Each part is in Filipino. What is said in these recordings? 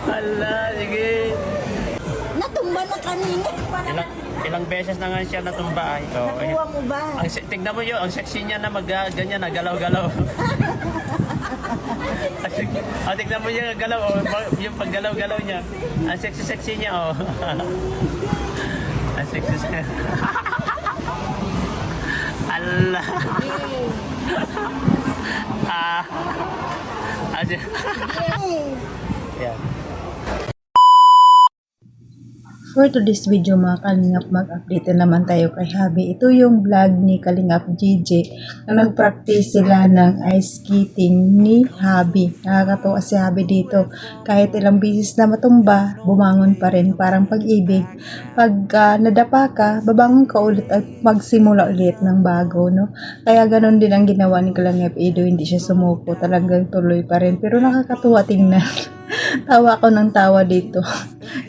Hala, sige. Natumba na kanina. Ilang beses na nga siya natumba ay. Nakuha mo ba? Tignan mo yun, ang sexy niya na ganyan na galaw-galaw. Tignan mo yung galaw, yung paggalaw-galaw niya. Ang sexy-sexy niya, oh. Ang sexy. Allah. Yeah. For today's video mga Kalingap, mag-update na naman tayo kay Habi. Ito yung vlog ni Kalingap GJ na nag-practice sila ng ice skating ni Habi. Nakakatuwa si Habi dito. Kahit ilang bisis na matumba, bumangon pa rin. Parang pag-ibig. Pag nadapa ka, babangon ka ulit at magsimula ulit ng bago. No? Kaya ganun din ang ginawa ni Kalingap Edo. Hindi siya sumuko. Talagang tuloy pa rin. Pero nakakatuwa tingnan. Tawa ako ng tawa dito.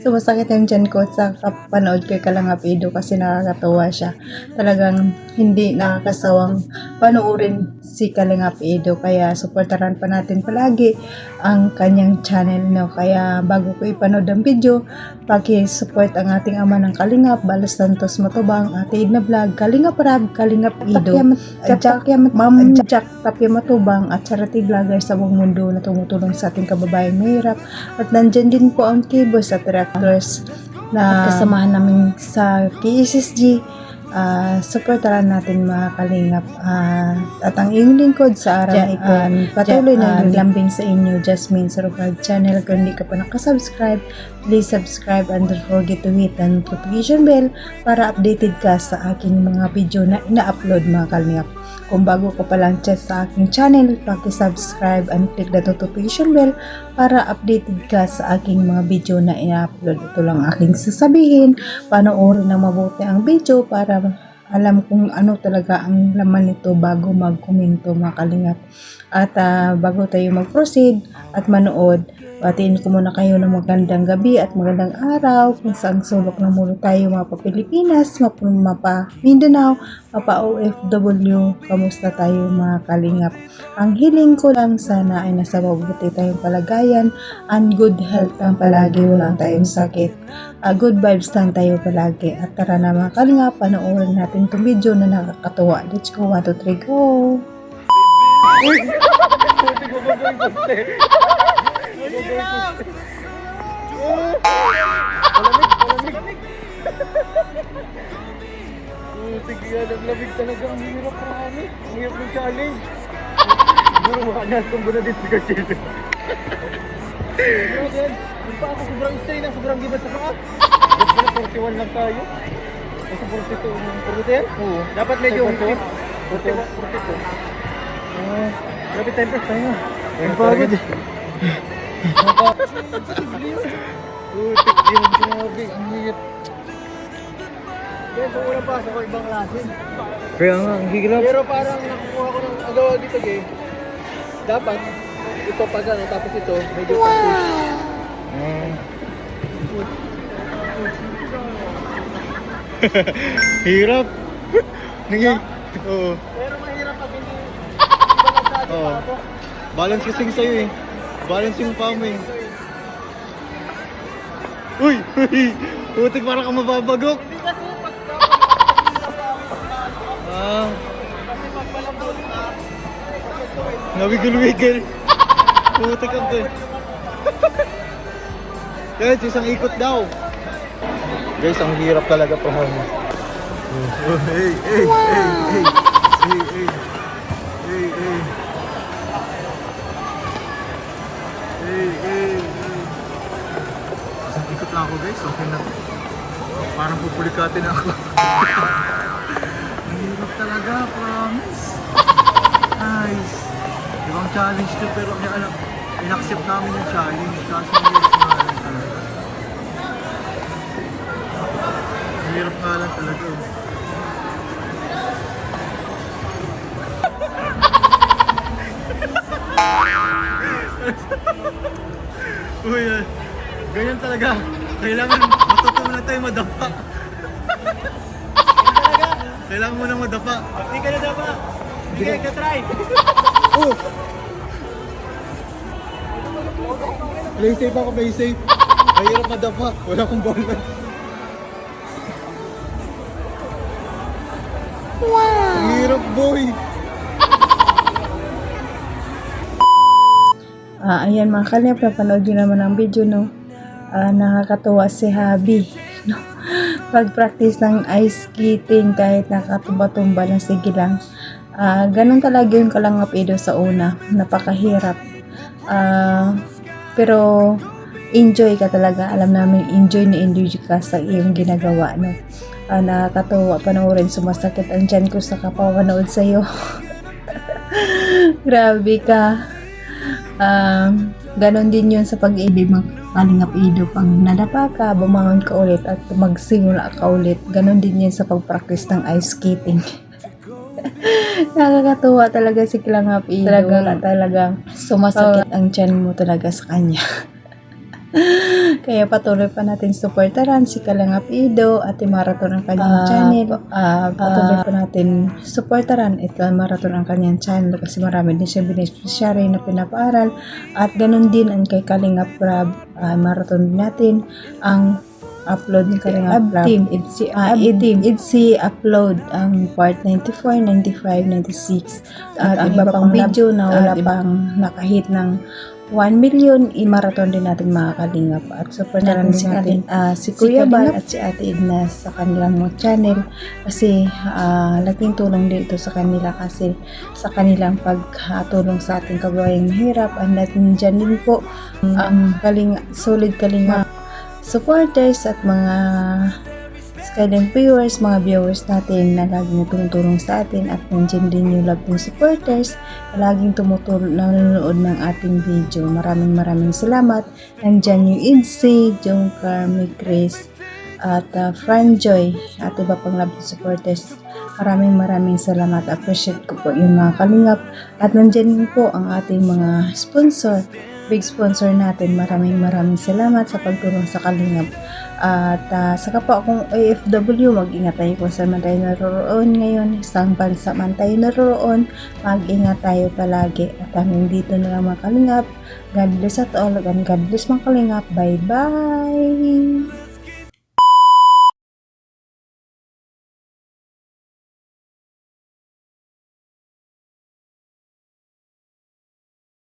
Sumasakit yung tiyan ko sa kapanood kay Kalingap Edo kasi nakakatawa siya. Talagang hindi nakakasawang panoorin si Kalingap Edo. Kaya supportaran pa natin palagi ang kanyang channel. No? Kaya bago ko ipanood ang video, paki-support ang ating ama ng Kalingap, Balos Santos Matubang, Ate Edna Vlog, Kalingap Rab, Kalingap Edo, Ma'am Jack Tapia Matubang at Charity Vlogger sa buong mundo na tumutulong sa ating kababayang mahirap. At nandyan din po ang Kibos at Directors na kasamahan namin sa KSSG. Supportaran natin mga Kalingap. At ang iyong lingkod sa araw na ito, patuloy na naglambing sa inyo, Jasmine Sarugag Channel. Kung hindi ka pa nakasubscribe, please subscribe and don't forget to hit the notification bell para updated ka sa aking mga video na ina-upload mga Kalingap. Kung bago ko pa lang chat sa aking channel, paki-subscribe and click the notification bell para updated ka sa aking mga video na ina-upload. Ito lang aking sasabihin. Panoorin na mabuti ang video para alam kung ano talaga ang laman nito bago mag-komento mga Kalingap. At bago tayo mag-proceed at manood, batiin ko muna kayo ng magandang gabi at magandang araw kung saan sulok ng mundo tayo, mga pa-Pilipinas, mapa-Mindanao, mapa-OFW, kamusta tayo mga Kalingap. Ang hiling ko lang sana ay nasa mabuti tayong palagayan and good health lang palagi, walang tayong sakit. Good vibes lang tayo palagi. At tara na mga Kalingap, panoorin natin itong video na nakakatuwa. Let's go, 1, 2, 3, go! Sige yan, ang lamig talaga. Ang hirap na kami. Ang hirap ng challenge. Siguro makanyas kung guna din si Kachil. Yung pa ako sobrang stay na, sobrang gibat sa paa. Dapat pala 41 lang tayo. Kasi 42 yan? Oo. Dapat medyo 41, 42. Grabe time press tayo. Ang pagod eh. Putik din, grabe. Ang hiyap. Kaya kung unang pasok ko, ibang klase. Kaya nga, ang hirap. Pero parang nakukuha ko ng agawa dito, Gay. Dapat, ito pa gano'n, tapos ito, medyo pa-push. Hirap. Nangyay. Oo. Pero mahirap pag hindi balansado Oo. pa ako. Balance kasing sa'yo eh. Balance yung paa mo eh. Uy! Uy! Putik, parang ka mababagok. Hindi kasi pag kasi pag palambot ka, Nawigil-wigil. Putik ang to. Guys, isang ikot daw. Guys, ang hirap talaga to. Hey, hey, hey, hey, hey, hey, hey, hey. Hey, hey, hey. Isang ikot lang ako guys, okay na. Parang pupulikatin ako. Ang hirap talaga, promise. Nice. Ibang challenge to pero in-accept namin yung challenge. Kaso mahirap nga lang talaga. Mahirap nga lang talaga. Uy, ganyan talaga. Kailangan matutunan na tayo madapa. Kailangan mo nang madapa. Hindi ka na dapat. Hindi ka try. Oh! Play safe ako, play safe. Mahirap madapa. Wala akong bola. Wow! Ang hirap, boy. Ayan mga kalingap, napanood nyo naman ang video, no? Nakakatuwa si Habi, no? Pag-practice ng ice skating kahit nakatumba-tumba na, sige lang. Ganun talaga yung Kalingap Ido sa una, napakahirap. Pero enjoy ka talaga, alam namin enjoy ka sa iyong ginagawa, no? Nakakatuwa panoorin, sumasakit ang tiyan ko sa kapapanood sa'yo. Grabe ka. Ganon din yun sa pag-ibig ng Kalingap Ido. Pag nadapa ka, bumangon ka ulit at magsimula ka ulit. Ganon din yun sa pag-practice ng ice skating. Nakakatuwa talaga si Kalingap Ido. Talagang sumasakit ang tiyan mo talaga sa kanya. Kaya patuloy pa natin supportaran si Kalingap Ido at i-marathon ang kanyang channel. Patuloy pa natin supportaran ito, marathon ang kanyang channel kasi marami din siya beneficiary na pinapaaral. At ganun din ang kay Kalingap Rab, marathon din natin ang upload ni Kalingap Rab. Itzy upload ang part 94, 95, 96 at iba pang video na wala pang nakahit ng 1 million, i-marathon din natin mga Kalingap at supportaran din natin si Kuya Bal at si Ate Edna sa kanilang mga channel kasi laking tulong dito sa kanila kasi sa kanilang pagtulong sa ating kabayang mahirap. And natin dyan din po solid Kalingap supporters at mga Skydance viewers, mga viewers natin na laging tumutulong sa atin at nandiyan din yung love ng supporters na laging tumutulong, nanonood ng ating video. Maraming salamat. Nandiyan yung Itzy, Jong Carmi, Chris at Franjoy at iba pang love ng supporters. Maraming salamat. Appreciate ko po yung mga Kalingap at nandiyan din po ang ating mga sponsor, big sponsor natin. Maraming salamat sa pagtulong sa Kalingap. At sa kapwa akong OFW, mag-ingat tayo kung saan man tayo naroroon ngayon. Isang bansa man tayo naroroon, mag-ingat tayo palagi. At hanggang dito na lang mga Kalingap. God bless at all. And God bless mga Kalingap. Bye-bye!